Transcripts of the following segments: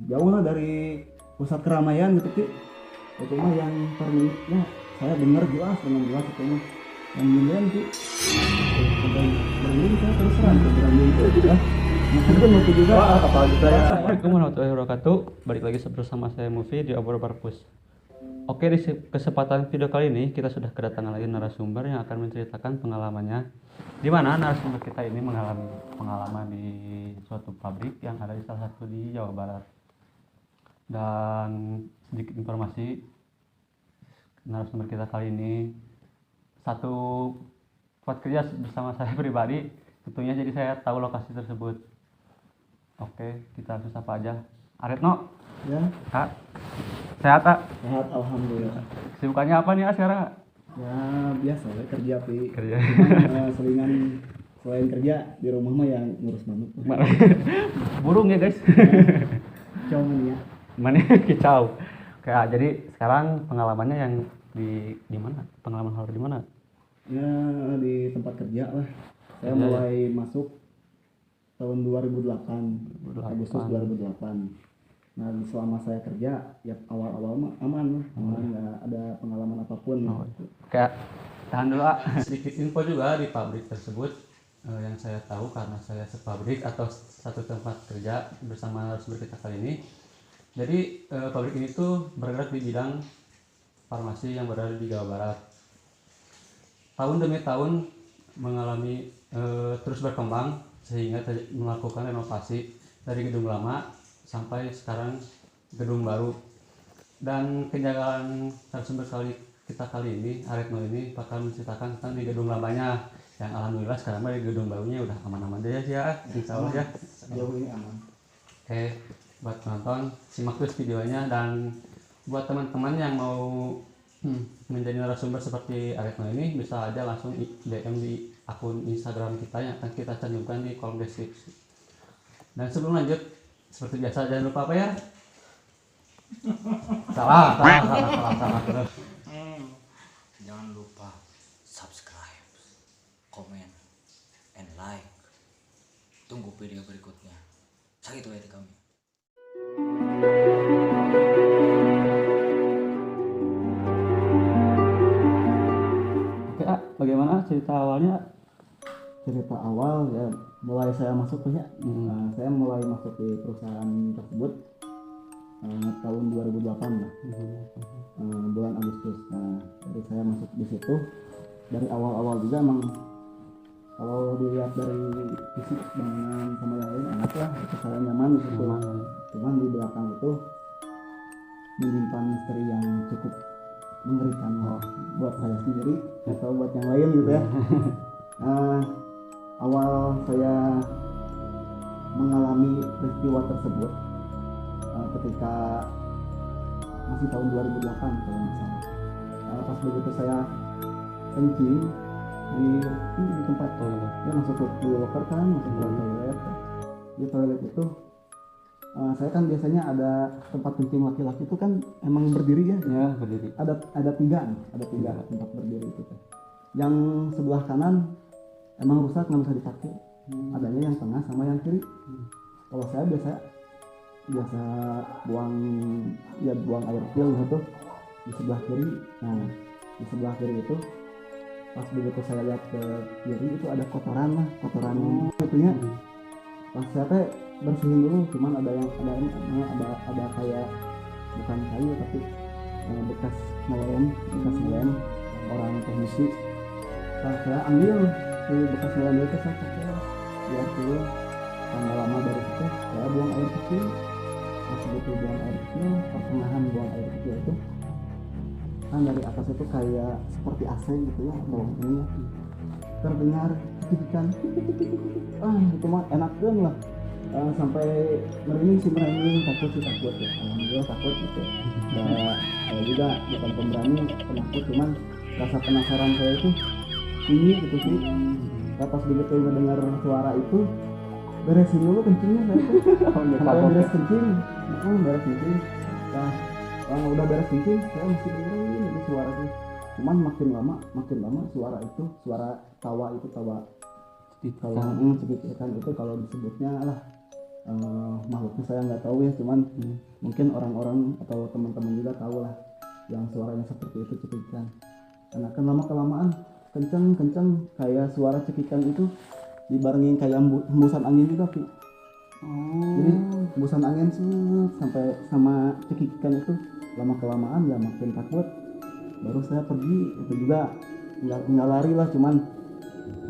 jauh lah dari pusat keramaian gitu Ki. Itu mah yang per menitnya saya dengar jelas dengan jelas itu mah yang milian Ki. Sampai merinding saya terus terang ke merinding itu ya. Mungkin itu mau juga apa gitu ya. Assalamualaikum warahmatullahi wabarakatuh. Balik lagi bersama saya Mufi di Obor Perpus. Oke, di kesempatan video kali ini kita sudah kedatangan lagi narasumber yang akan menceritakan pengalamannya. Di mana narasumber kita ini mengalami pengalaman di suatu pabrik yang ada di salah satu di Jawa Barat. Dan sedikit informasi, narasumber kita kali ini satu tempat kerja bersama saya pribadi. Tentunya jadi saya tahu lokasi tersebut. Oke, kita langsung sapa aja. Aretno, Ya, Kak. Sehat, Kak? sehat alhamdulillah. Kesibukannya apa nih, sekarang? Ya biasa ya kerja Pi. Kerja. Selingan selain kerja di rumah mah yang ngurus manuk. Burung ya, guys. Cuman ya. Mana kicau. Kayak jadi sekarang pengalamannya yang di mana? Pengalaman horor di mana? Ya di tempat kerja lah. Saya Kerja, mulai masuk tahun 2008, 2008. Agustus 2008. Nah selama saya kerja ya awal-awal mah aman lah, nggak ada pengalaman apapun. Oh, kayak tahan dulu, ah. Sedikit info juga di pabrik tersebut yang saya tahu karena saya sepabrik atau satu tempat kerja bersama narasumber kita kali ini. Jadi pabrik ini tuh bergerak di bidang farmasi yang berada di Jawa Barat. Tahun demi tahun mengalami terus berkembang sehingga melakukan renovasi dari gedung lama sampai sekarang gedung baru. Dan kejanggalan narasumber kita kali ini, Aretno ini bakal menceritakan tentang di gedung lamanya yang alhamdulillah sekarang di gedung barunya udah aman-aman deh ya, insya Allah ya. Sejauh ini aman. Oke, buat penonton simak terus videonya, dan buat teman-teman yang mau menjadi narasumber seperti Aretno ini bisa aja langsung DM di akun Instagram kita yang akan kita cantumkan di kolom deskripsi. Dan sebelum lanjut, seperti biasa jangan lupa apa ya? Salah. Jangan lupa subscribe, komen, and like. Tunggu video berikutnya. Sakit ya kami. Oke, bagaimana cerita awalnya? Cerita awal ya mulai saya masuk ya. Hmm. Saya mulai masuk di perusahaan tersebut tahun 2008 lah. Bulan Agustus. Nah, jadi saya masuk di situ dari awal-awal juga emang kalau dilihat dari fisik bangunan sama yang lain enak lah, itu saya nyaman di situ. Cuman di belakang itu menyimpan misteri yang cukup mengerikan buat saya sendiri atau buat yang lain gitu ya. Awal saya mengalami peristiwa tersebut ketika masih tahun 2008 kalau nggak salah. Pas begitu saya kencing di tempat toilet, ya masuk ke loker kan, masuk ke toilet. Di toilet itu saya kan biasanya ada tempat kencing laki-laki itu kan emang berdiri ya. Ya, berdiri. Ada tiga tempat berdiri itu. Yang sebelah kanan emang rusak nggak bisa dipakai. Adanya yang tengah sama yang kiri. Kalau saya biasa buang air pil gitu di sebelah kiri. Nah di sebelah kiri itu pas begitu saya lihat ke kiri itu ada kotoran itunya. Pas saya teh bersihin dulu, cuman ada kayak bukan kayu tapi bekas ngelem orang teknisi. Saya ambil si bekas ngelem itu, saya pakai biar dulu. Tanggal lama dari situ saya buang air kecil. Pas begitu buang air kecil, pertengahan buang air kecil itu kan dari atas itu kayak seperti AC gitu ya, atau ini ya, terdengar cikikan. Itu mah enakan lah. Sampai merinding takut ya, alhamdulillah takut gitu. Saya juga bukan pemberani, penakut, cuman rasa penasaran saya itu tinggi gitu sih. Pas begitu mendengar suara itu, beresin dulu kencingnya saya tuh. Sampai beres kencing. Nah, udah beres kencing, saya masih dengerin itu suara itu. Cuman makin lama suara tawa itu, tawa cekikikan itu kalau disebutnya lah makhluknya saya nggak tahu ya, cuman mungkin orang-orang atau teman-teman juga tahu lah yang suaranya seperti itu, cekikan. Karena kan lama kelamaan kenceng kayak suara cekikan itu dibarengin kayak hembusan angin juga, Pi. Jadi hembusan angin sampai sama cekikan itu lama kelamaan ya makin takut. Baru saya pergi, itu juga nggak lari lah, cuman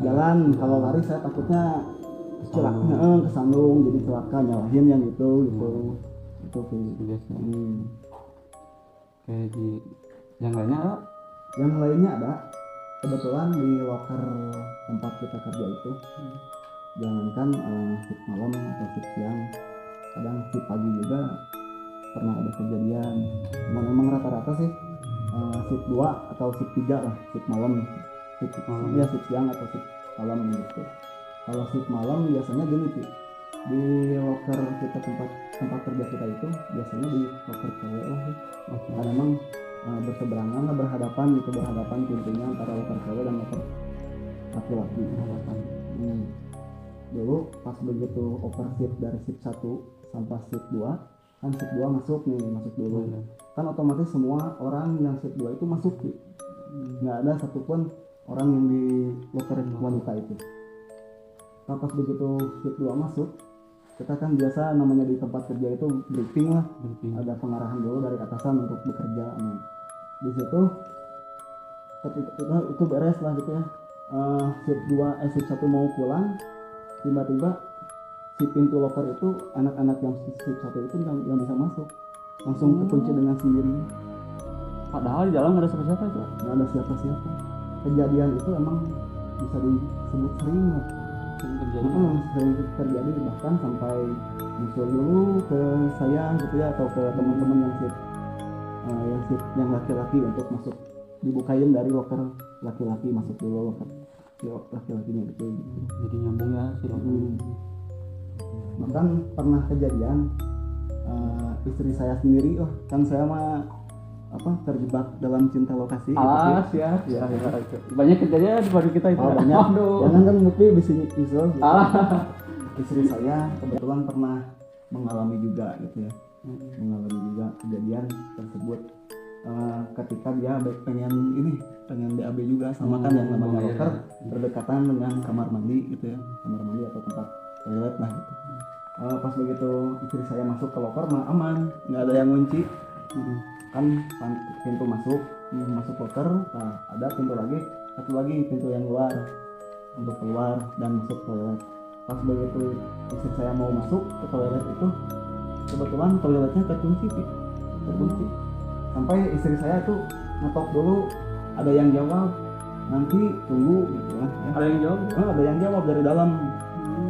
jalan. Kalau lari saya takutnya celaka, kesandung, jadi celaka, nyalahin yang gitu itu biasa. Kayak di yang lainnya ada? Yang lainnya ada. Kebetulan di loker tempat kita kerja itu, jangankan shift malam atau shift siang, kadang shift pagi juga pernah ada kejadian. Cuman emang rata-rata sih shift 2 atau shift 3 lah, shift malam, shift siang atau shift malam gitu. Kalau shift malam biasanya gini sih, di loker kita tempat kerja kita itu biasanya di loker cewek lah sih. Karena emang berseberangan lah, berhadapan pintunya antara loker cewek dan loker laki-laki. Dulu pas begitu overshift dari shift 1 sampai shift 2, kan shift 2 masuk dulu. Kan otomatis semua orang yang shift 2 itu masuk sih. Nggak ada satupun orang yang di loker wanita itu. Nah, pas begitu shift 2 masuk, kita kan biasa namanya di tempat kerja itu briefing lah, ada pengarahan dulu dari atasan untuk bekerja. Nah, di situ ketika itu beres lah gitu ya, shift 1 mau pulang, tiba-tiba si pintu loker itu anak-anak yang shift 1 itu yang bisa masuk, langsung kekunci dengan sendirinya. Padahal di dalam nggak ada siapa-siapa itu. Nggak ada siapa-siapa. Kejadian itu emang bisa disebut sering lah. Sering terjadi, bahkan sampai muncul dulu ke saya gitu ya, atau ke teman-teman yang shift yang laki-laki untuk masuk, dibukain dari loker laki-laki, masuk dulu loker laki-lakinya gitu. Jadi nyambung ya si Bahkan pernah kejadian istri saya sendiri, kan saya mah terjebak dalam cinta lokasi gitu ya. Banyak kejadian di baru kita itu. banyak. Jangan kan mungkin bisa nyusul gitu. Istri saya kebetulan pernah mengalami juga gitu ya, mengalami juga kejadian tersebut. Ketika dia pengen BAB juga sama kan yang namanya loker berdekatan dengan kamar mandi gitu ya, kamar mandi atau tempat toilet lah gitu. Pas begitu istri saya masuk ke loker mah aman, nggak ada yang ngunci. Kan pintu masuk loker, nah ada satu lagi pintu yang luar untuk keluar dan masuk toilet. Pas begitu istri saya mau masuk ke toilet itu, kebetulan toiletnya terkunci sampai istri saya tuh ngetok dulu, ada yang jawab, nanti tunggu gitu lah ya. Ada yang jawab dari dalam.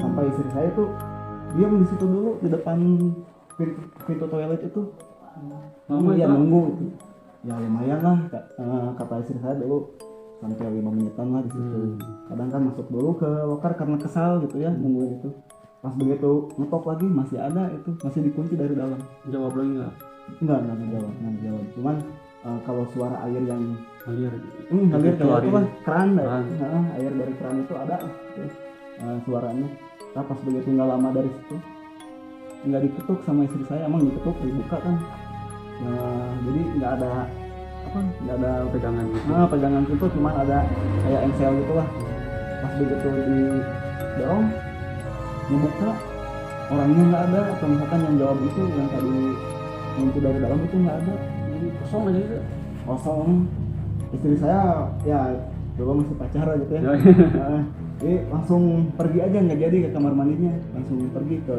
Sampai istri saya tuh diam di situ dulu di depan pintu toilet itu. Nunggu gitu. Ya lumayan lah, kata istri saya dulu sampai 5 menitan lah di situ. Kadang kan masuk dulu ke loker karena kesal gitu ya, nungguin itu. Pas begitu ngetok lagi masih ada itu, masih dikunci dari dalam. Jawab lagi nggak? Enggak jawab. Cuman kalau suara air yang ngalir keluar itu lah keran. Air dari keran itu ada suaranya. Nah, pas begitu nggak lama dari situ nggak diketuk sama istri saya, emang diketuk dibuka kan. Jadi nggak ada pegangan gitu. Pegangan pintu, cuma ada kayak engsel gitu lah. Pas begitu didorong dibuka, orangnya nggak ada, atau misalkan yang jawab itu yang tadi pintu dari dalam itu nggak ada, jadi kosong aja gitu. Kosong. Istri saya ya dulu masih pacaran gitu ya. Jadi langsung pergi aja, nggak jadi ke kamar mandinya, langsung pergi ke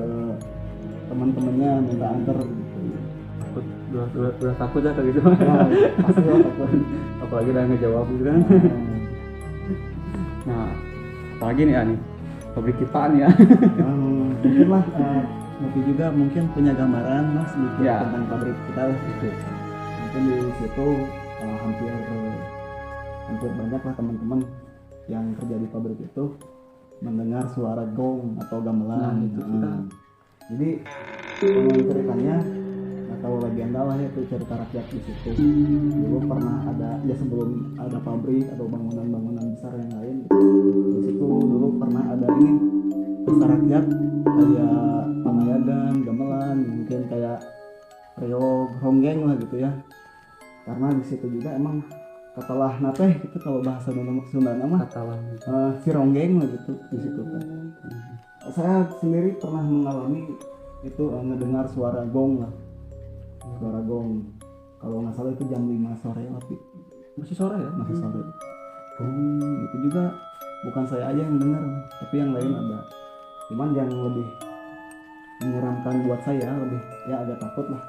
teman-temannya minta antar gitu. Udah takut ya kayak gitu. Pasti lah takut. Apalagi udah ngejawab gitu kan. Nah, apalagi nih Ani, pabrik kita nih ya. Mungkin lah, Novi juga mungkin punya gambaran lah sedikit tentang pabrik kita lah gitu. Mungkin di situ hampir banyak lah teman-teman yang kerja di pabrik itu mendengar suara gong atau gamelan gitu. Jadi ceritanya atau legenda lah itu, cerita rakyat di situ. Dulu pernah ada ya, sebelum ada pabrik atau bangunan-bangunan besar yang lain di situ dulu pernah ada pesta rakyat kayak mayagan, gamelan, mungkin kayak reog, ronggeng lah gitu ya. Karena di situ juga emang katalah nate itu kalau bahasa Sunda nama katalah si ronggeng lah gitu di situ kan. Saya sendiri pernah mengalami itu ngedengar suara gong lah, suara gong. Kalau nggak salah itu jam 5 sore tapi masih sore ya, masih sore. Itu juga bukan saya aja yang dengar, tapi yang lain ada. Cuman yang lebih menyeramkan buat saya, lebih ya agak takut lah.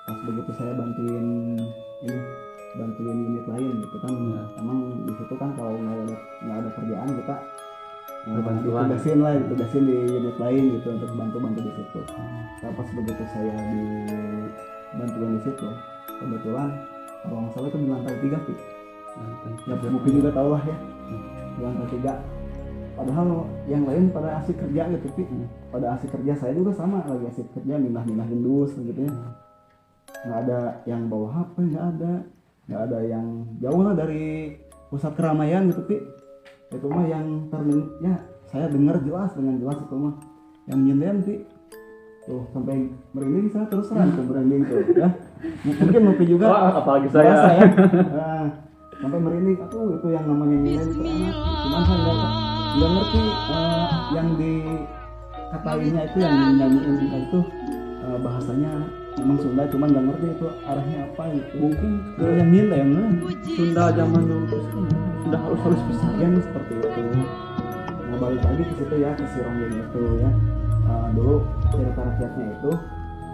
Pas begitu saya bantuin unit lain gitu kan, emang di situ kan kalau nggak ada kerjaan kita berbantuan ditugasin di unit lain gitu untuk bantu di situ. Nah, pas begitu saya dibantuin di situ, kebetulan kalau nggak salah itu di lantai 3 sih. Ya mungkin juga tahu lah ya, di lantai 3. Padahal yang lain pada asik kerja gitu sih. Pada asik kerja, saya juga sama lagi asik kerja, mindah-mindahin dus gitu ya. Nggak ada yang bawa HP, nggak ada yang jauh lah dari pusat keramaian gitu sih. Itu mah yang ya saya dengar dengan jelas itu mah yang nyinden sih. Tuh sampai merinding saya terus terang tuh merinding tuh ya. Mungkin Nopi juga. Apalagi saya. Ya. Nah, sampai merinding itu yang namanya nyinden itu anak. Cuman saya nggak ngerti yang dikatainya itu yang nyanyiin itu bahasanya memang Sunda, cuman nggak ngerti itu arahnya apa gitu. Mungkin kalau yang nyinden Sunda zaman dulu sudah harus bisa yang seperti itu. Nah balik lagi ke situ ya, ke si ronggeng itu ya. Dulu cerita rakyatnya itu,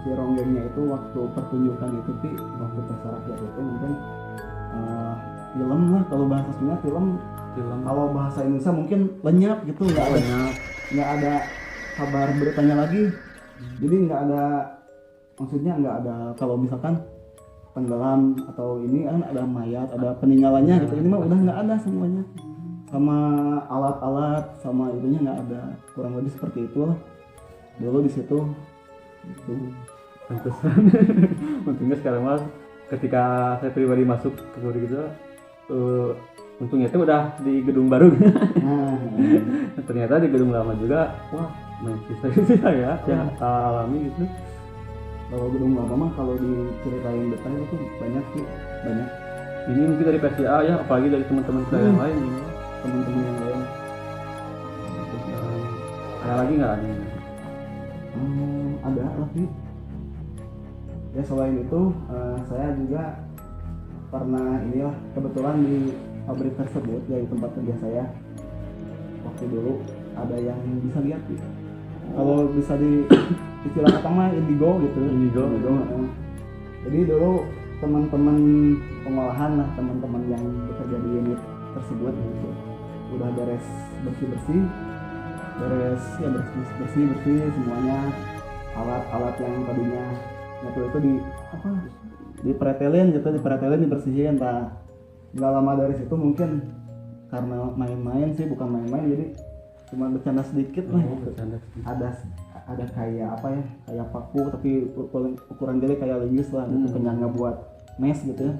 si ronggengnya itu waktu pertunjukan itu sih, waktu pesta rakyat itu mungkin film lah, kalau bahasa Sunda film. Kalau bahasa Indonesia mungkin lenyap gitu, nggak ada kabar beritanya lagi. Jadi maksudnya nggak ada, kalau misalkan tenggelam atau ini kan ada mayat, ada peninggalannya gitu. Ini mah udah nggak ada semuanya, sama alat-alat sama itunya nggak ada, kurang lebih seperti itu lah dulu di situ. Itu pantesan. Untungnya sekarang mah ketika saya pribadi masuk ke gitu, untungnya itu udah di gedung baru. Ternyata di gedung lama juga, wah main sisa-sisa ya yang alami gitu. Kalau gedung lama mah kalau diceritain detail itu banyak sih, banyak. Ini mungkin dari PCA ya, apalagi dari teman-teman saya yang lain ini. Teman-teman yang lain. Ada lagi nggak nih? Ada lagi. Ya selain itu saya juga pernah inilah kebetulan di pabrik tersebut, dari tempat kerja saya waktu dulu ada yang bisa lihat sih. Kalau bisa di istilah kata mah indigo gitu. Indigo. Jadi dulu teman-teman pengolahan lah, teman-teman yang bekerja di unit tersebut gitu, udah beres bersih semuanya. Alat-alat yang tadinya itu dipretelin dibersihin. Nah nggak lama dari situ mungkin karena main-main sih, bukan main-main, jadi cuma bercanda sedikit lah gitu. Ada kayak apa ya, kayak paku tapi ukuran gede kayak linggis lah gitu, penyangga buat mes gitu ya,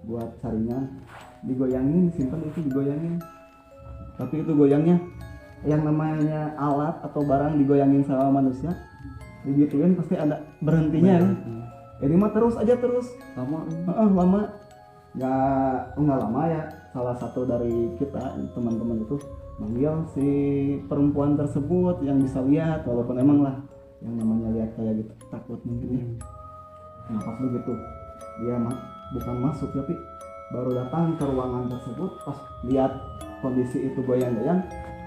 buat saringan, digoyangin, disimpan itu digoyangin. Tapi itu goyangnya yang namanya alat atau barang digoyangin sama manusia, digituin pasti ada berhentinya ya. Ini mah terus lama nggak lama ya. Salah satu dari kita teman-teman itu manggil si perempuan tersebut yang bisa lihat, walaupun emang lah yang namanya lihat kayak gitu takut mungkin ya. Nah pas begitu dia bukan masuk tapi baru datang ke ruangan tersebut, pas lihat kondisi itu goyang-goyang,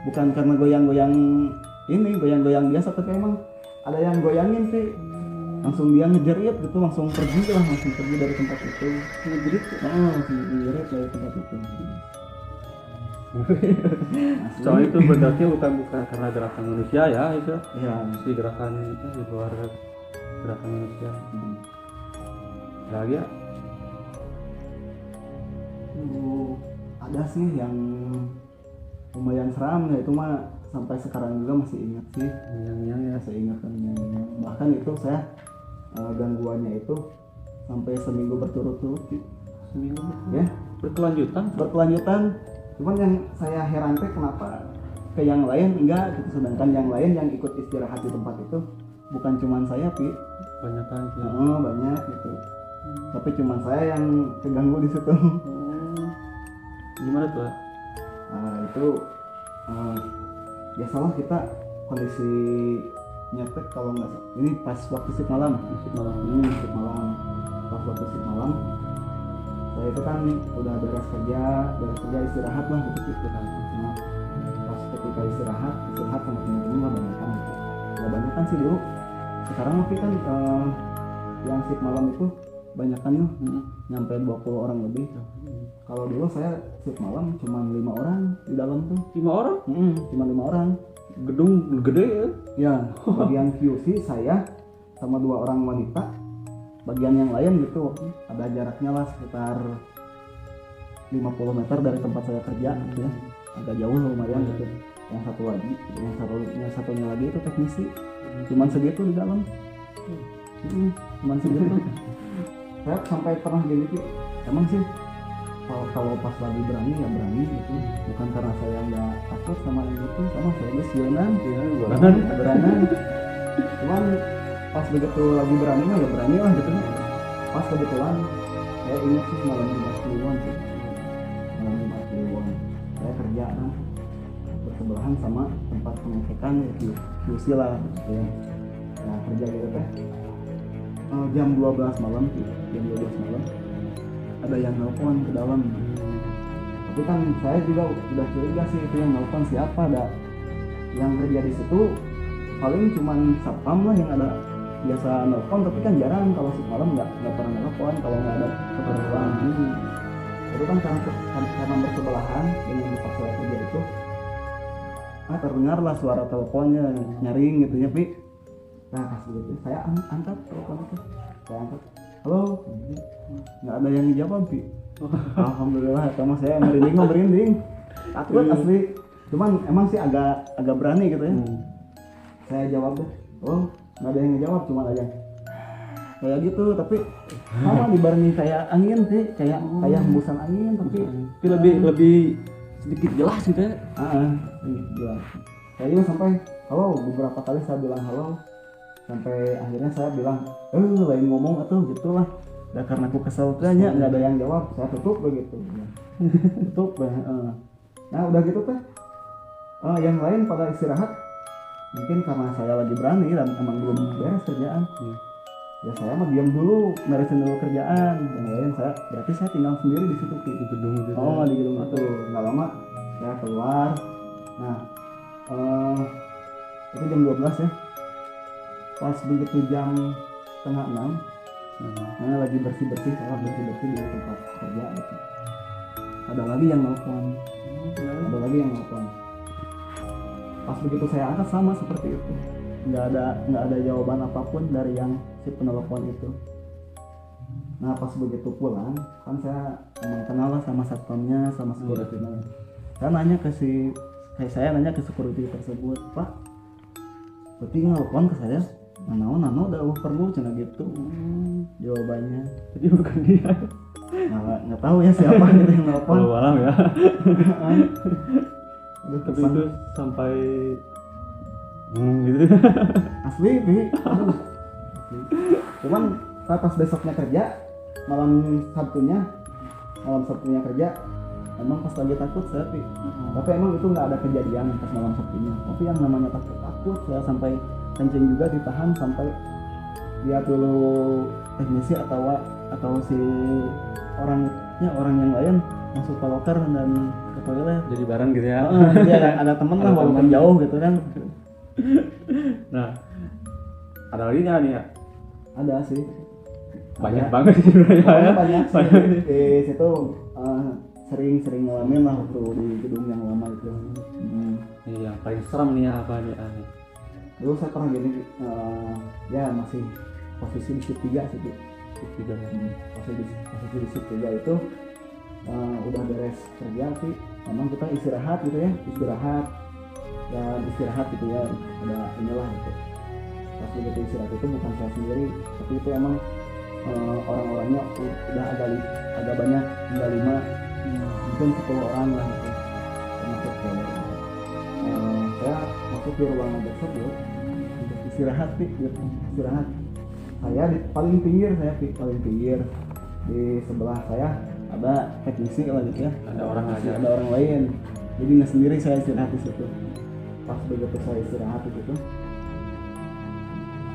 bukan karena goyang-goyang biasa, tapi emang ada yang goyangin sih. Langsung dia ngejerit gitu, langsung pergi dari tempat itu. Ngejerit dari tempat itu. Soalnya itu berarti bukan karena gerakan manusia ya, itu ya mesti gerakan itu di luar gerakan manusia. Lagi ya ada sih yang lumayan seram ya, itu mah sampai sekarang juga masih ingat sih, yang saya ingat kan yang bahkan itu saya gangguannya itu sampai seminggu berturut-turut sih. Seminggu ya berkelanjutan. Cuman yang saya heran teh kenapa ke yang lain enggak gitu, sedangkan yang lain yang ikut istirahat di tempat itu bukan cuman saya Pi. banyak kan sih. Banyak gitu, tapi cuman saya yang keganggu di situ. Gimana tuh? Nah itu biasalah kita kondisi nyetek kalau nggak ini pas waktu shift malam. Shift malam pas waktu shift malam saya itu kan udah beres kerja istirahat lah gitu kan. Nah, pas ketika istirahat sama temen-temen lah banyak kan gitu. Nggak banyak kan sih dulu, sekarang tapi kan yang shift malam itu banyak kan yuk, nyampe 20 orang lebih. Kalau dulu saya shift malam cuma 5 orang di dalam tuh. 5 orang? Cuma 5 orang. Gedung gede ya? Ya, bagian QC saya sama 2 orang wanita. Bagian yang lain gitu ada jaraknya lah sekitar 50 meter dari tempat saya kerja gitu ya. Agak jauh lumayan gitu. Yang satunya lagi itu teknisi. Cuman segitu di dalam. Cuman segitu. Saya sampai pernah gini sih, emang sih kalau pas lagi berani ya berani gitu, bukan karena saya nggak takut sama yang itu, sama saya udah sianan beranan. Cuman pas begitu lagi berani mah ya berani lah gitu. Pas kebetulan saya ingat sih malam Jumat Kliwon sih, malam Jumat Kliwon saya kerja kan bersebelahan sama tempat pengecekan QC lah gitu ya. Nah kerja gitu teh jam 12 malam ada yang nelpon ke dalam. Tapi kan saya juga udah curiga sih itu yang nelpon siapa, ada yang kerja di situ paling cuman satpam lah yang ada biasa nelpon, tapi kan jarang kalau shift malam nggak pernah nelpon kalau nggak ada keperluan. Itu kan karena bersebelahan dengan tempat saya kerja itu terdengarlah suara teleponnya nyaring gitu ya Pi. Nah pas begitu saya angkat telepon itu, saya angkat, halo, nggak ada yang dijawab Pi. Alhamdulillah sama saya merinding takut asli, cuman emang sih agak berani gitu ya. Saya jawab deh, oh nggak ada yang ngejawab, cuma aja kayak gitu, tapi sama dibarengi kayak angin sih, kayak hembusan angin, tapi lebih sedikit jelas gitu ya. Jelas. Saya juga sampai halo, beberapa kali saya bilang halo, sampai akhirnya saya bilang lain ngomong atau gitulah. Dan karena aku kesel kayaknya nggak ada yang jawab, saya tutup begitu. Tutup. Nah udah gitu teh yang lain pada istirahat, mungkin karena saya lagi berani dan emang belum beres kerjaan. Ya saya mah diam dulu, beresin dulu kerjaan. Yang lain berarti saya tinggal sendiri di situ di gedung itu. Di gedung itu. Nggak lama saya keluar. Nah itu jam 12 ya. Pas begitu jam 5:30, lagi bersih-bersih di tempat kerja gitu. Ada lagi yang nelfon. Pas begitu saya angkat sama seperti itu. Nggak ada jawaban apapun dari yang si penelpon itu. Nah pas begitu pulang kan saya emang kenal lah sama satpamnya, sama security-nya. Saya nanya ke security tersebut, Pak, berarti nelpon ke saya? Nano udah perlu cina gitu. Jawabannya jadi bukan dia. Nggak tahu ya siapa gitu yang nelpon. Malam ya. Tapi itu sampai gitu. Asli Bi. Cuman pas besoknya kerja, malam Sabtunya kerja, emang pas lagi takut saya Pi. Tapi emang itu nggak ada kejadian pas malam Sabtunya. Tapi yang namanya takut saya sampai kencing juga ditahan sampai lihat dulu teknisi atau si orang yang lain masuk ke loker dan ke toilet. Jadi bareng gitu ya. Jadi ada temen lah walaupun jauh gitu kan. Nah, ada lagi nggak nih ya? Ada sih. Banyak banget sih sebenarnya. Banyak sih. Di situ sering ngalamin lah waktu di gedung yang lama itu. Ini yang paling serem nih apa nih? Dulu saya pernah gini, ya masih posisi di shift 3 sih. Posisi di shift 3 itu udah beres kerja sih. Memang kita istirahat gitu ya, istirahat gitu ya, ada inilah gitu. Pas begitu istirahat itu bukan saya sendiri, tapi itu emang orang-orangnya udah agak banyak, tinggal 5 mungkin 10 orang lah gitu. Termasuk saya masuk di ruangan tersebut, di istirahat Pi, gitu. Istirahat. Saya di paling pinggir, saya Pi, paling pinggir. Di sebelah saya ada teknisi lah gitu ya. Ada orang aja. Ada orang lain. Jadi nggak sendiri saya istirahat di situ. Pas begitu saya istirahat di situ,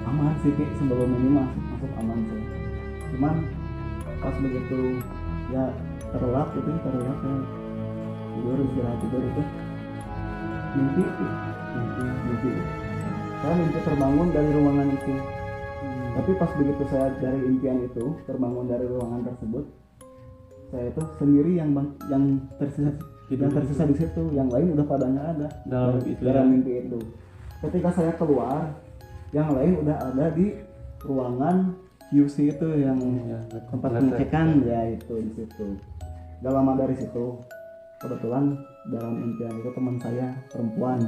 aman sih Pi, sebelum ini masuk aman sih. Cuman pas begitu ya terlelap gitu, terlelap saya tidur, istirahat tidur itu mimpi saya mimpi terbangun dari ruangan itu. Tapi pas begitu saya dari impian itu terbangun dari ruangan tersebut, saya itu sendiri yang tersisa di situ, yang lain udah pada nggak ada dalam mimpi itu. Ketika saya keluar, yang lain udah ada di ruangan QC itu yang tempat pengecekan ya, itu di situ. Gak lama dari situ kebetulan dalam impian itu teman saya perempuan,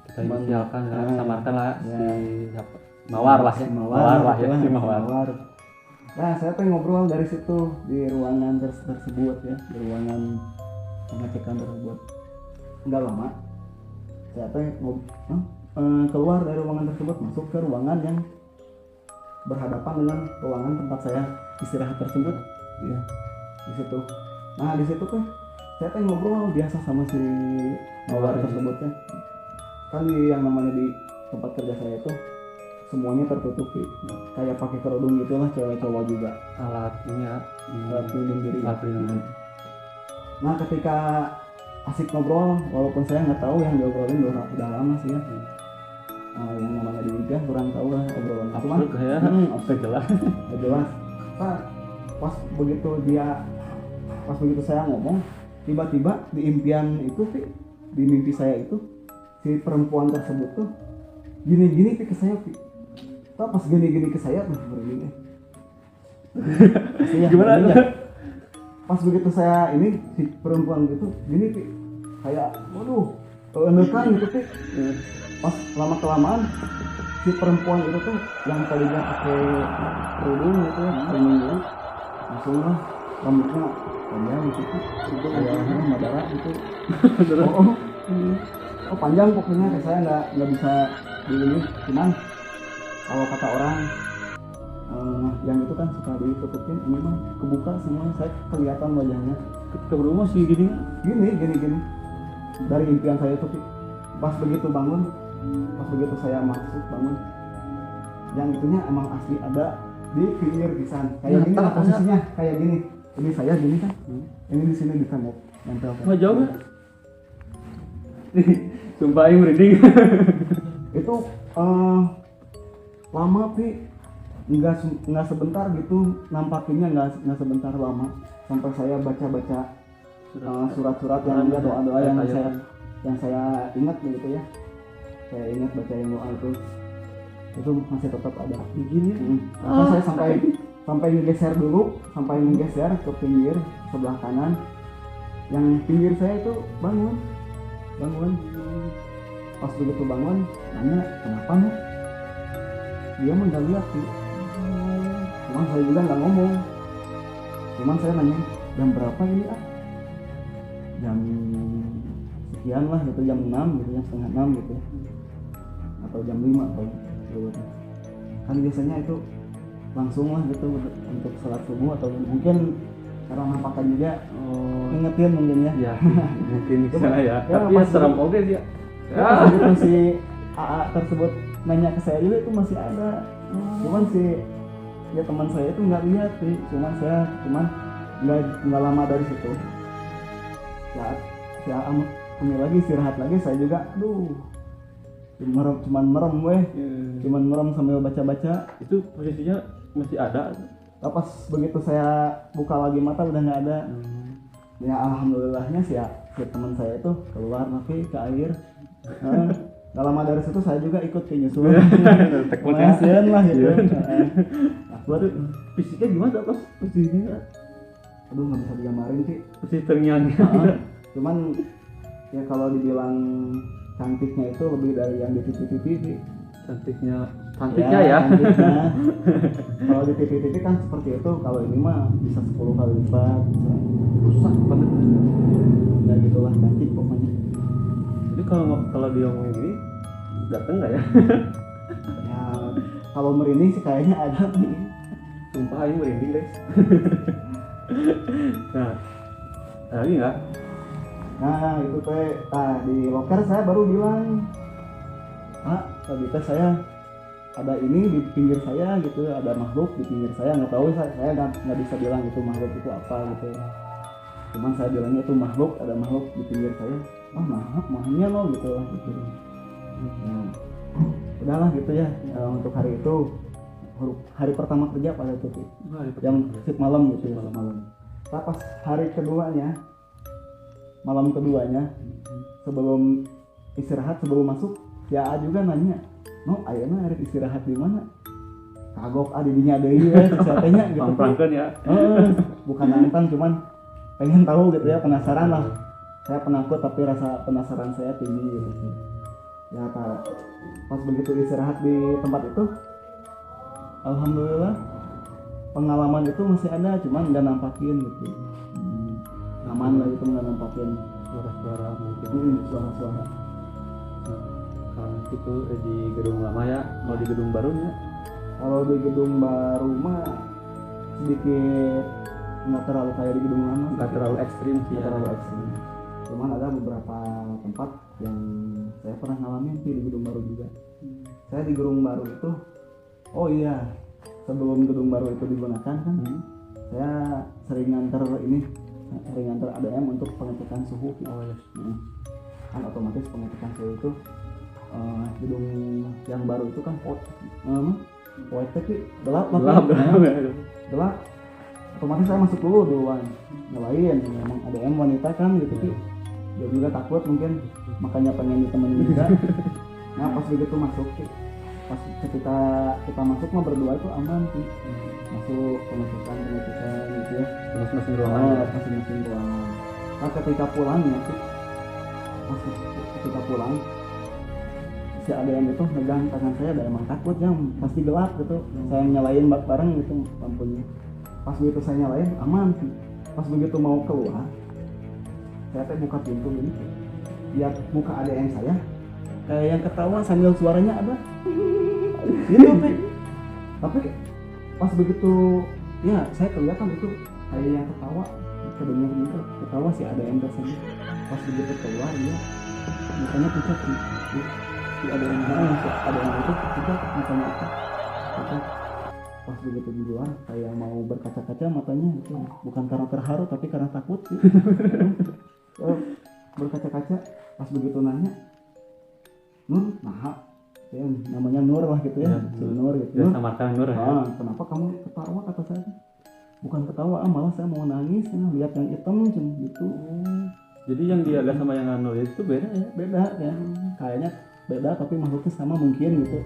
kita inisialkan samarkan lah ya. Si Mawar lah ya, Mawar. Nah saya pengen ngobrol dari situ di ruangan tersebut ya, di ruangan pengecekan tersebut. Nggak lama saya keluar dari ruangan tersebut, masuk ke ruangan yang berhadapan dengan ruangan tempat saya istirahat tersebut ya, di situ. Nah di situ tuh saya pengen ngobrol biasa sama si Mawar tersebut ya. Kan yang namanya di tempat kerja saya itu semuanya tertutup Pi. Kayak pakai kerudung gitulah, cewek cowok juga. Alat pelindung diri. Nah ketika asik ngobrol, walaupun saya nggak tahu yang diobrolin udah lama sih ya. Yang namanya di impian kurang tahu lah obrolan absurd ya, jelas. Pas begitu saya ngomong, tiba-tiba di impian itu Pi, di mimpi saya itu si perempuan tersebut tuh gini-gini Pi ke saya Pi. Pas gini-gini ke saya tuh begini. Gimana? Pas begitu saya ini si perempuan gitu gini Pi, kayak waduh enekan gitu Pi. Pas lama kelamaan si perempuan itu tuh yang tadinya pakai kerudung gitu ya, pelindung, langsung lah rambutnya panjang gitu, itu kayak Madara gitu. Panjang pokoknya, saya nggak bisa ini. Cuman kalau kata orang yang itu kan suka ditutupin, ini mah kebuka semuanya, saya kelihatan wajahnya. Ke rumah sih gini dari impian saya tuh pas begitu saya masuk bangun, yang itunya emang asli ada di pinggir pisan kayak gini lah posisinya, kayak gini. Ini saya gini kan, ini di sini di tembok nempel. Nggak jauh kan? Sumpah ini merinding. Itu lama Pi, nggak sebentar gitu nampakinnya, nggak sebentar, lama sampai saya baca surat-surat yang ada doa-doa yang saya ingat begitu ya. Saya ingat bacain doa itu masih tetap ada begini. Saya sampai menggeser dulu, ke pinggir sebelah kanan. Yang pinggir saya itu bangun. Pas begitu bangun, nanya kenapa nih? Dia mah nggak lihat sih. Cuman saya juga nggak ngomong. Cuman saya nanya jam berapa ini jam sekian lah gitu, jam 6 gitu ya, setengah 6 gitu ya, atau jam 5 atau gitu. Kan biasanya itu langsung lah gitu untuk sholat subuh, atau mungkin karena nampakan juga ngingetin mungkin ya. Ya mungkin bisa ya. Tapi ya serem oke sih ya. Gitu si AA tersebut nanya ke saya juga itu masih ada. Cuman si ya teman saya itu nggak lihat sih, cuman nggak lama dari situ ya si AA kembali lagi istirahat lagi, saya juga cuman merem sambil baca-baca. Itu posisinya masih ada. Pas begitu saya buka lagi mata udah nggak ada. Ya alhamdulillahnya si teman saya itu keluar tapi ke air. Gak lama dari situ saya juga ikut ke nyusul. Kasian lah gitu. Buat fisiknya gimana pas posisinya? Aduh nggak bisa digambarin sih. Posisi terngiang. Cuman ya kalau dibilang cantiknya itu lebih dari yang di TV sih. Cantiknya ya. Cantiknya. Kalau di TV kan seperti itu, kalau ini mah bisa 10 kali lipat. Rusak banget. Ya gitulah, cantik pokoknya. Jadi kalau dia ngomongin gini, dateng nggak ya? Ya Kalau merinding sih kayaknya ada. Sumpah ini merinding guys. Nah, ada lagi nggak? Nah itu teh, di loker saya baru bilang, Pak, tadi teh saya ada ini di pinggir saya gitu, ada makhluk di pinggir saya, nggak tahu saya nggak bisa bilang itu makhluk itu apa gitu. Cuman saya bilangnya itu makhluk, ada makhluk di pinggir saya. Oh mahnya lo gitu lah gitu. Nah, udahlah gitu ya, untuk hari itu hari pertama kerja pada itu yang shift malam gitu ya, malam. Nah, pas hari keduanya, malam keduanya sebelum istirahat, sebelum masuk, si A juga nanya, no ayeuna arek istirahat di mana? Kagok didinya deui we satenya gitu. Pamprangkeun ya. Bukan nantang, cuman pengen tahu gitu ya, penasaran lah. Saya penakut tapi rasa penasaran saya tinggi gitu. Ya pas begitu istirahat di tempat itu, alhamdulillah pengalaman itu masih ada, cuman nggak nampakin gitu. Aman lah itu, nggak nampakin Suara-suara mungkin. Suara-suara. Kalau itu di gedung lama ya, kalau di gedung barunya? Kalau di gedung baru mah sedikit nggak terlalu kayak di gedung lama. Nggak terlalu ekstrim sih. Nggak terlalu ekstrim. Cuman ada beberapa tempat yang saya pernah ngalamin sih di gedung baru juga. Saya di gedung baru itu, oh iya, sebelum gedung baru itu digunakan kan, saya sering nganter ADM untuk pengecekan suhu. Oh yes. Kan otomatis pengecekan suhu itu gedung yang baru itu kan white tapi gelap. Otomatis saya masuk duluan nyalain, memang ADM wanita kan gitu sih. Dia juga takut mungkin, makanya pengen ditemenin juga. Nah pas begitu masuk sih, pas ketika kita masuk mah berdua itu aman sih, masuk pengecekan gitu ya, Masing-masing ruangan. masing-masing ruangan. Nah ketika pulangnya sih, ketika pulang si ADM itu megang tangan saya, dan emang takut ya, pasti gelap gitu. Saya nyalain bareng gitu lampunya. Pas begitu saya nyalain aman sih. Pas begitu mau keluar, saya buka pintu ini, lihat muka ADM saya kayak yang ketawa sambil suaranya ada gitu tapi pas begitu ya saya kelihatan itu kayak yang ketawa, kedengar gitu ketawa si ADM tersebut. Pas begitu keluar dia mukanya pucat sih, si ADM itu pucat mukanya pucat. Pas begitu di luar kayak mau berkaca-kaca matanya gitu, bukan karena terharu tapi karena takut sih. Berkaca-kaca. Pas begitu nanya, Nur, ya, namanya Nur lah gitu ya, si Nur gitu. Dia samarkan Nur ya. Kenapa kamu ketawa, kata saya? Bukan ketawa, malah saya mau nangis ya, lihat yang hitam gitu. Jadi yang dia agak sama yang Nur itu beda ya? Beda ya, kayaknya beda tapi makhluknya sama mungkin gitu.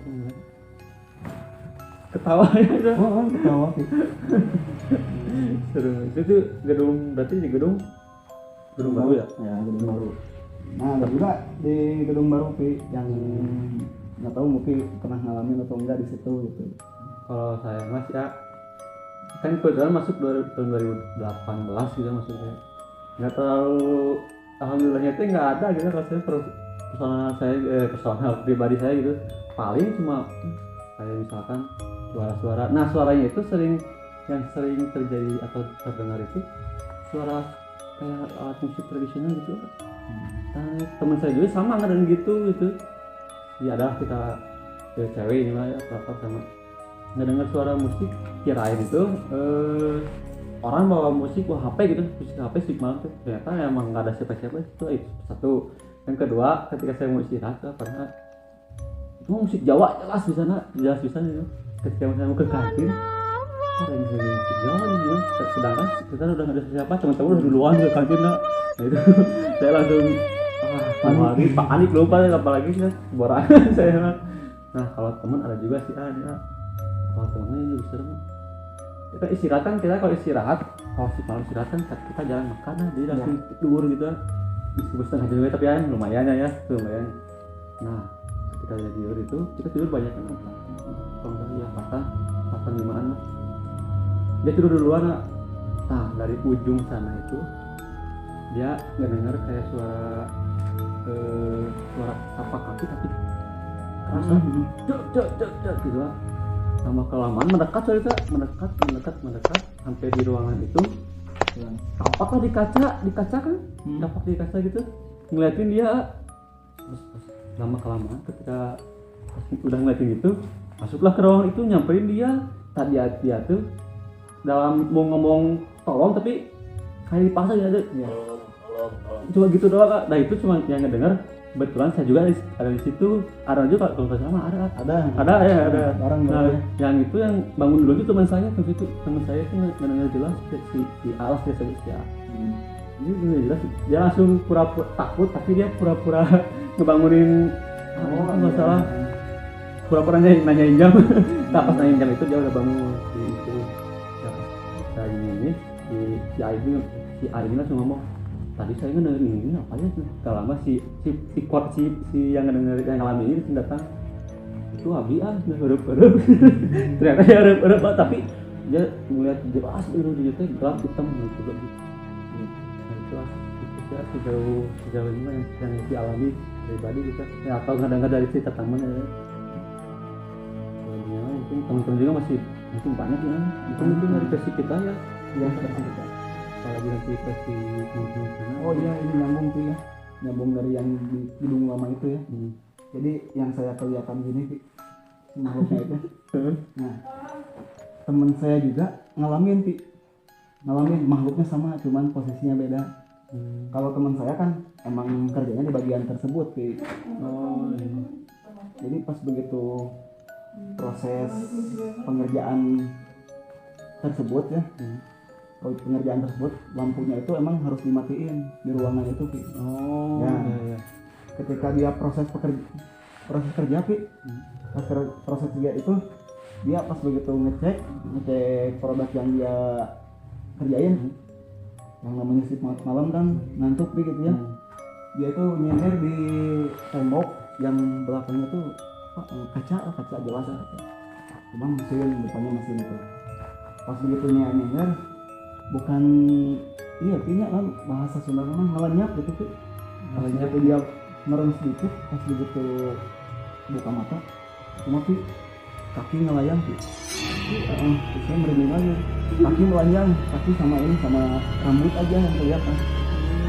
Ketawa ya? Ketawa sih. Seru. Itu tuh gedung, berarti di gedung baru ya? Ya, gedung baru. Nah, ada juga di gedung baru Pi, yang nggak tahu mungkin pernah ngalamin atau enggak di situ gitu. Kalau saya mas ya, kan kebetulan masuk tahun 2018 gitu maksudnya. Nggak terlalu, alhamdulillahnya itu nggak ada gitu. Kalau saya personal pribadi saya gitu, paling cuma kayak misalkan suara-suara. Nah suaranya itu yang sering terjadi atau terdengar itu suara kayak alat musik tradisional gitu. Nah, teman saya juga sama nggak dengan gitu. Ya adalah kita cewek ini lah ya, apa sama nggak dengar suara musik, kirain itu orang bawa musik HP gitu, musik HP sih malam tuh, ternyata emang nggak ada siapa-siapa itu satu. Yang kedua, ketika saya mau istirahat karena itu musik Jawa jelas bisa gitu. Ketika saya mau ke kantin, kok ada musik Jawa gitu, sedangkan kita udah nggak ada siapa, teman-teman udah duluan ke kantin lah. Nah itu saya langsung panik lupa, apalagi sih borak saya. Nah kalau teman ada juga sih ada. Kalau temennya ini lebih serem. Kita istirahat kan, kalau malam istirahat kan kita jarang makan lah, jadi langsung tidur gitu kan. Bisa setengah jam tapi ya lumayan ya, lumayan. Nah ketika tidur itu kita tidur banyak kan, kalau nggak ya 4-5an lah. Dia tidur duluan lah. Nah dari ujung sana itu dia nggak dengar kayak suara tapak kaki tapi kerasa dek gitu lah. lama kelamaan mendekat mendekat sampai di ruangan itu tapak di kaca kan tapak di kaca gitu ngeliatin dia. Terus lama kelamaan ketika udah ngeliatin gitu masuklah ke ruangan itu, nyamperin dia. Tadi dia tuh dalam mau ngomong tolong tapi kayak dipaksa ya, cuma gitu doang Kak. Nah itu cuma yang ngedengar. Kebetulan saya juga ada di situ. Ada juga kalau nggak salah ada. Barang Nah yang itu yang bangun dulu itu teman saya tuh, itu teman saya itu ngedengar jelas si Alas dia sebut si A. Ini benar jelas dia langsung pura-pura takut tapi dia pura-pura ngebangunin. Nggak salah pura-pura nanyain jam. Nah pas nanyain jam itu dia udah bangun si itu. Nah ini si A ini langsung ngomong, tadi saya ngedengerin ini apa ya? Gak lama si yang ngedenger yang ngalamin ini datang. Itu Abi udah erup-erup. Ternyata dia erup-erup tapi dia ngeliat jelas itu di teh gelap hitam gitu. Nah itu ya sejauh ini yang dialami pribadi kita. Ya atau ngedengar dari cerita teman ya. Ya mungkin teman-teman juga masih mungkin banyak ya. Mungkin dari versi kita ya. Yang versi kita. Apalagi nanti versi teman-teman sana. Oh iya, ini nyambung tuh ya, nyambung dari yang di gedung lama itu ya. Jadi yang saya kelihatan gini makhluknya itu. Nah temen saya juga ngalamin makhluknya sama, cuman posisinya beda. Kalau teman saya kan emang kerjanya di bagian tersebut Pi. Jadi pas begitu proses pengerjaan tersebut ya, pengerjaan tersebut lampunya itu emang harus dimatiin di ruangan itu Pi. Iya. Ketika dia proses kerja Pi, proses kerja itu dia pas begitu ngecek produk yang dia kerjain, yang namanya shift malam kan ngantuk Pi gitu ya. Dia itu nyender di tembok yang belakangnya tuh kaca jelas ya. Cuman depannya mesin itu. Pas begitu nyender bukan iya kayaknya kan bahasa Sunda mah ngelenyap gitu Pi. Ngelenyap dia merem sedikit, pas begitu buka mata cuma Pi kaki ngelayang Pi. Saya merinding aja, kaki melayang, kaki sama rambut aja yang kelihatan,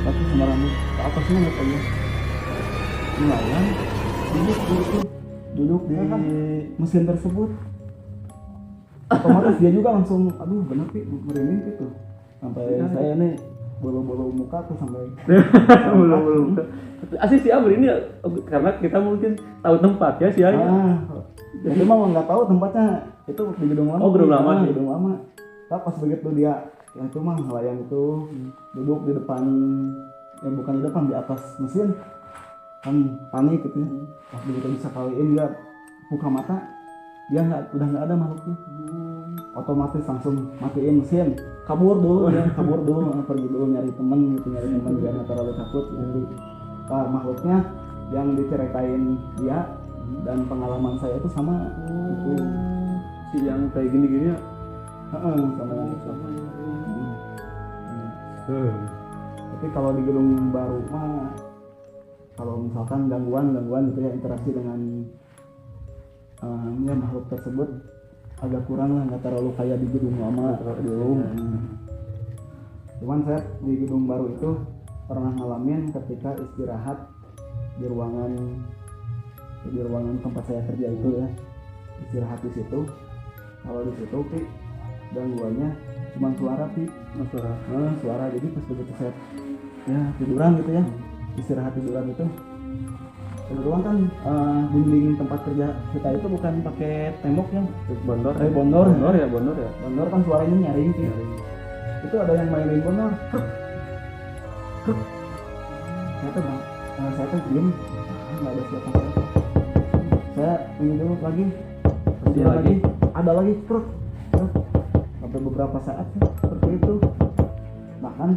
kaki sama rambut ke atasnya nggak aja melayang, duduk di mesin tersebut. Otomatis dia juga langsung aduh bener Pi merinding gitu. Sampai saya nih bulu-bulu muka tuh sampai bulu-bulu muka. Asli sih Abri ini karena kita mungkin tahu tempat ya sih ya. Jadi mah nggak tahu tempatnya itu di gedung lama. Oh gedung lama sih. Gedung lama. Tapi pas begitu dia yang itu mah melayang itu duduk di depan, ya bukan di depan, di atas mesin kan panik gitu ya. Pas begitu bisa kaliin dia buka mata, dia udah nggak ada makhluknya. Otomatis langsung matiin mesin, kabur dulu pergi dulu nyari temen biar nggak terlalu takut. Jadi makhluknya yang diceritain dia dan pengalaman saya itu sama. Itu si yang kayak gini-gini ya. Sama yang itu. Tapi kalau di gedung baru mah kalau misalkan gangguan gitu ya, interaksi dengan ya makhluk tersebut agak kurang lah, nggak terlalu kayak di gedung lama dulu. Cuman saya di gedung baru itu pernah ngalamin ketika istirahat di ruangan tempat saya kerja itu ya, istirahat di situ. Kalau di situ Pi gangguannya cuma suara Pi, suara. Jadi pas begitu saya ya tiduran gitu ya, istirahat tiduran itu kebetulan kan dinding tempat kerja kita itu bukan pakai tembok ya, bondor kan suaranya nyaring Pi. Itu ada yang mainin bondor. Saya tuh diem, nggak ada siapa-siapa. Saya ini dulu lagi, ada lagi truk sampai beberapa saat seperti itu. Bahkan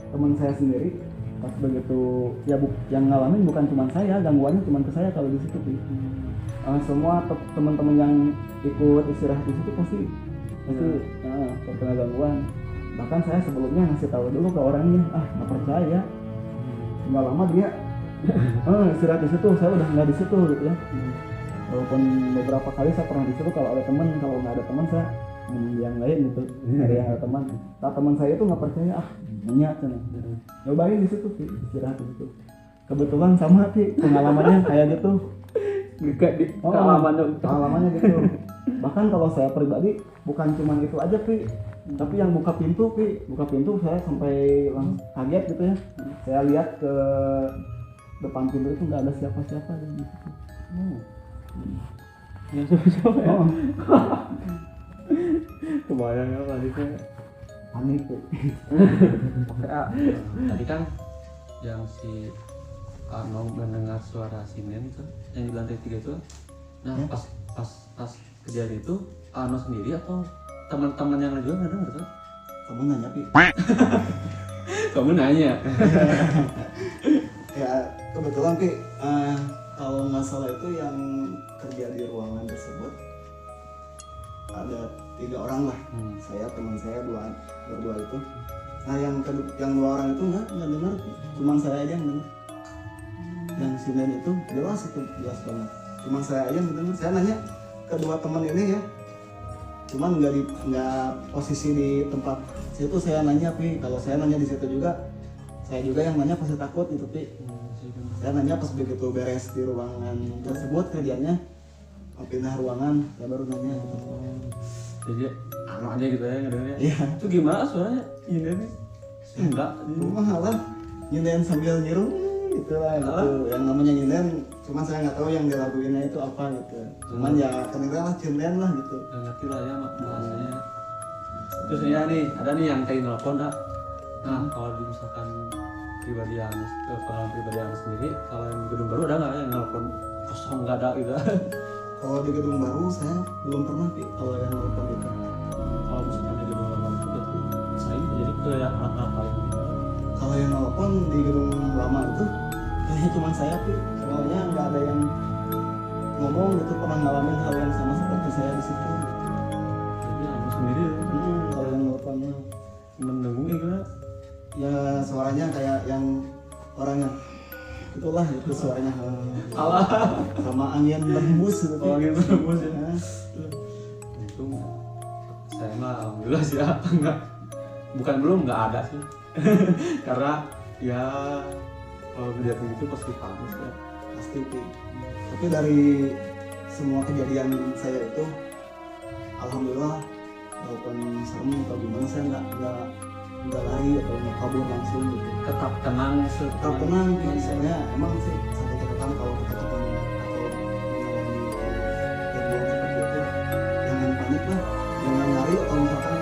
teman saya sendiri pas begitu ya yang ngalamin bukan cuma saya, gangguannya cuma ke saya kalau di situ Pi. Semua teman-teman yang ikut istirahat di situ pasti terkena gangguan. Bahkan saya sebelumnya ngasih tahu dulu ke orangnya, nggak percaya. Nggak lama dia istirahat di situ, saya udah nggak di situ gitu ya. walaupun beberapa kali saya pernah disuruh kalau ada teman, kalau nggak ada teman saya yang lain gitu, ada yang ada teman. Nah teman saya itu nggak percaya, nanya cina, nyobain di situ sih, istirahat di situ. Kebetulan sama sih pengalamannya kayak gitu. Pengalamannya gitu. Bahkan kalau saya pribadi bukan cuma itu aja tapi yang buka pintu saya sampai kaget gitu ya. Saya lihat ke depan pintu itu nggak ada siapa-siapa di situ. Ya siapa ya? Kebayang ya tadi tuh panik tuh. Tadi kan yang si Arno mendengar suara simen itu yang di lantai 3 itu. Nah Ya. pas kejadian itu Arno sendiri atau teman-teman yang lain juga nggak dengar tuh? Kamu nanya Kamu nanya. ya kebetulan kalau nggak salah itu yang kerja di ruangan tersebut ada 3 orang lah. Saya, teman saya berdua itu. Nah yang 2 orang itu nggak dengar, cuma saya aja yang dengar. Yang sinden itu jelas banget, cuma saya aja yang dengar. Saya nanya kedua teman ini ya, cuman nggak posisi di tempat situ. Saya nanya kalau saya nanya di situ juga, saya juga yang nanya pasti takut gitu saya nanya pas begitu beres di ruangan tersebut kerjanya mau pindah ruangan, saya baru nanya gitu. Jadi Arno aja gitu ya ngedengarnya. Iya. Itu gimana suaranya? Ini nih. Enggak. Rumah lah nyinden sambil nyirung gitu lah gitu. Yang namanya nyinden, cuman saya nggak tahu yang dilaguinnya itu apa gitu. Cuman ya kedengeran lah nyinden lah gitu. Udah ngerti lah ya bahasanya. Terus ya nih, ada nih yang kayak nelpon Nah kalau misalkan pengalaman pribadi Anda sendiri, kalau yang di gedung baru ada nggak yang nelpon kosong nggak ada gitu? Kalau di gedung baru saya belum pernah kalau yang nelpon gitu. Kalau misalkan di gedung lama itu berarti saya jadi kayak anak-anak lain. Kalau yang nelpon di gedung lama itu kayaknya cuma saya soalnya nggak ada yang ngomong gitu pernah ngalamin hal yang sama seperti saya di situ. Jadi Anda sendiri Kalau yang nelponnya mendengung gitu ya suaranya kayak yang orangnya itulah itu suaranya sama angin berhembus gitu. Angin berhembus ya. Nah, Itu saya mah alhamdulillah sih ya nggak ada sih. Karena ya kalau kejadian itu pasti panas ya. pasti tapi dari semua kejadian saya itu alhamdulillah walaupun serem atau gimana saya nggak lari atau nggak kabur langsung gitu. Tetap tenang Tetap tenang saya emang sih satu catatan kalau kita ketemu atau mengalami kejadian seperti itu jangan panik lah, jangan lari atau misalkan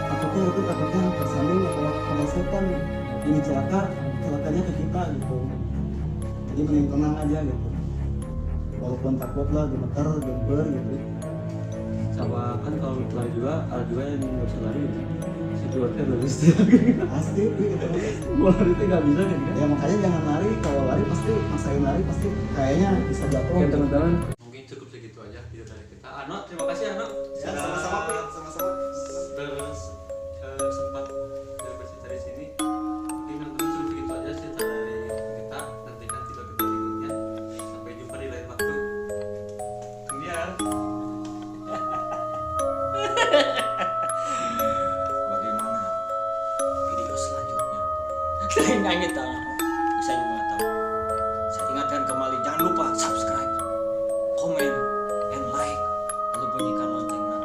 takutnya tersandung atau kelesetan ini celakanya ke kita gitu. Jadi mending tenang aja gitu, walaupun takut lah gemeter gember gitu. Sama kan kalau lari juga ada juga yang nggak bisa lari situasinya lebih Pasti gitu. mau lari itu nggak bisa kan Ya makanya jangan lari, kalau lari pasti maksain lari pasti kayaknya bisa jatuh. oke teman-teman mungkin cukup segitu aja video dari kita. Terima kasih Ya, sama-sama Pi, sama-sama. terus sempat bercerita di sini. Mungkin teman-teman cukup segitu aja cerita dari kita. Nantikan video berikutnya. Sampai jumpa di lain waktu. Kemudian Bagaimana video selanjutnya? Saya nyanyi tahu, saya juga nggak tahu. Saya ingatkan kembali, jangan lupa subscribe, komen, and like, lalu bunyikan loncengnya.